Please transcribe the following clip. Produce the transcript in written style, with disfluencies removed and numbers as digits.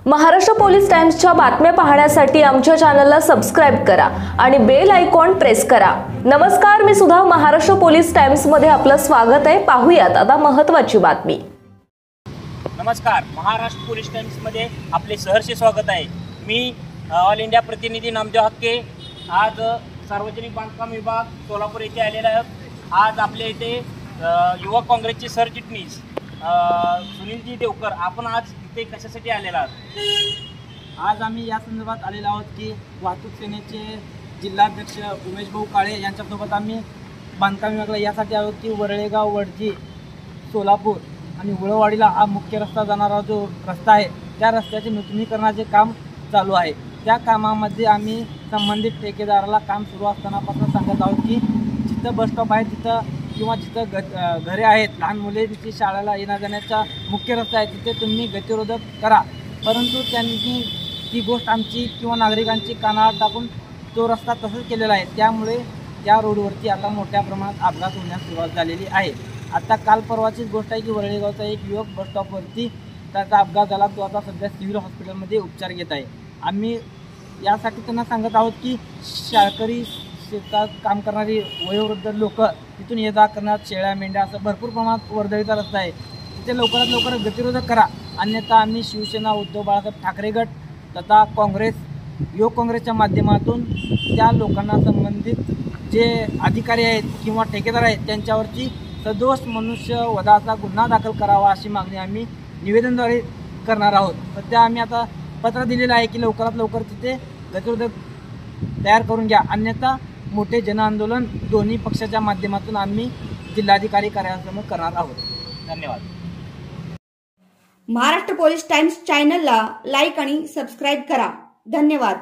Maharashtra police टाइम्सच्या बातम्या पाहण्यासाठी आमच्या चॅनलला सबस्क्राइब करा आणि बेल आयकॉन प्रेस करा। नमस्कार, मी सुद्धा महाराष्ट्र पोलीस टाइम्स मध्ये आपलं स्वागत आहे। पाहूयात आता महत्त्वाची बातमी। नमस्कार, महाराष्ट्र पोलीस टाइम्स मध्ये आपले सहर्ष स्वागत आहे। मी ऑल इंडिया प्रतिनिधी नामदेव हक्के आज सार्वजनिक बांधकाम विभाग सोलापूर येथे आलेला आहे। आज आपल्या इथे युवक काँग्रेसचे सरचिटणीस सुनीलजी देवकर आपण आज इथे कशासाठी आलेला आहात? आज आम्ही या संदर्भात आलेलो आहोत की वाहतूक सेनेचे जिल्हाध्यक्ष उमेश भाऊ काळे यांच्यासोबत आम्ही बांधकाम विभागाला यासाठी आहोत की वरळेगाव वडजी सोलापूर आणि उळवाडीला हा मुख्य रस्ता जाणारा जो रस्ता आहे त्या रस्त्याचे नूतनीकरणाचे काम चालू आहे। त्या कामामध्ये आम्ही संबंधित ठेकेदाराला काम सुरू असतानापासून सांगत आहोत की जिथं बस स्टॉप आहे तिथं किंवा जिथं घरे आहेत, लहान मुले तिथे शाळेला येण्या जाण्याचा मुख्य रस्ता आहे तिथे तुम्ही गतिरोधक करा, परंतु त्यांनी ती गोष्ट आमची किंवा नागरिकांची कानावर टाकून तो रस्ता तसंच केलेला आहे। त्यामुळे त्या रोडवरती आता मोठ्या प्रमाणात अपघात होण्यास सुरुवात झालेली आहे। आता काल परवाचीच गोष्ट आहे की वरळेगावचा एक युवक बस स्टॉपवरती त्याचा अपघात झाला, तो आता सध्या सिव्हिल हॉस्पिटलमध्ये उपचार घेत आहे। आम्ही यासाठी त्यांना सांगत आहोत की शाळकरी शेतात काम करणारी वयोवृद्ध लोक तिथून ये जा करण्यात, शेळ्या मेंढ्या असं भरपूर प्रमाणात वर्दळीचा रस्ता आहे, तिथे लवकरात लवकर गतिरोधक करा, अन्यथा आम्ही शिवसेना, उद्धव बाळासाहेब ठाकरे गट तथा काँग्रेस, युवक काँग्रेसच्या माध्यमातून त्या लोकांना संबंधित जे अधिकारी आहेत किंवा ठेकेदार आहेत त्यांच्यावरची सदोष मनुष्यवधाचा गुन्हा दाखल करावा अशी मागणी आम्ही निवेदनद्वारे करणार आहोत। सध्या आम्ही आता पत्र दिलेलं आहे की लवकरात लवकर तिथे गतिरोधक तयार करून घ्या, अन्यथा मोठे जनआंदोलन दोन्ही पक्षाच्या माध्यमातून आम्ही जिल्हाधिकारी कार्यालयासमोर करणार आहोत। धन्यवाद। महाराष्ट्र पोलीस टाइम्स चॅनलला लाईक आणि सबस्क्राइब करा। धन्यवाद।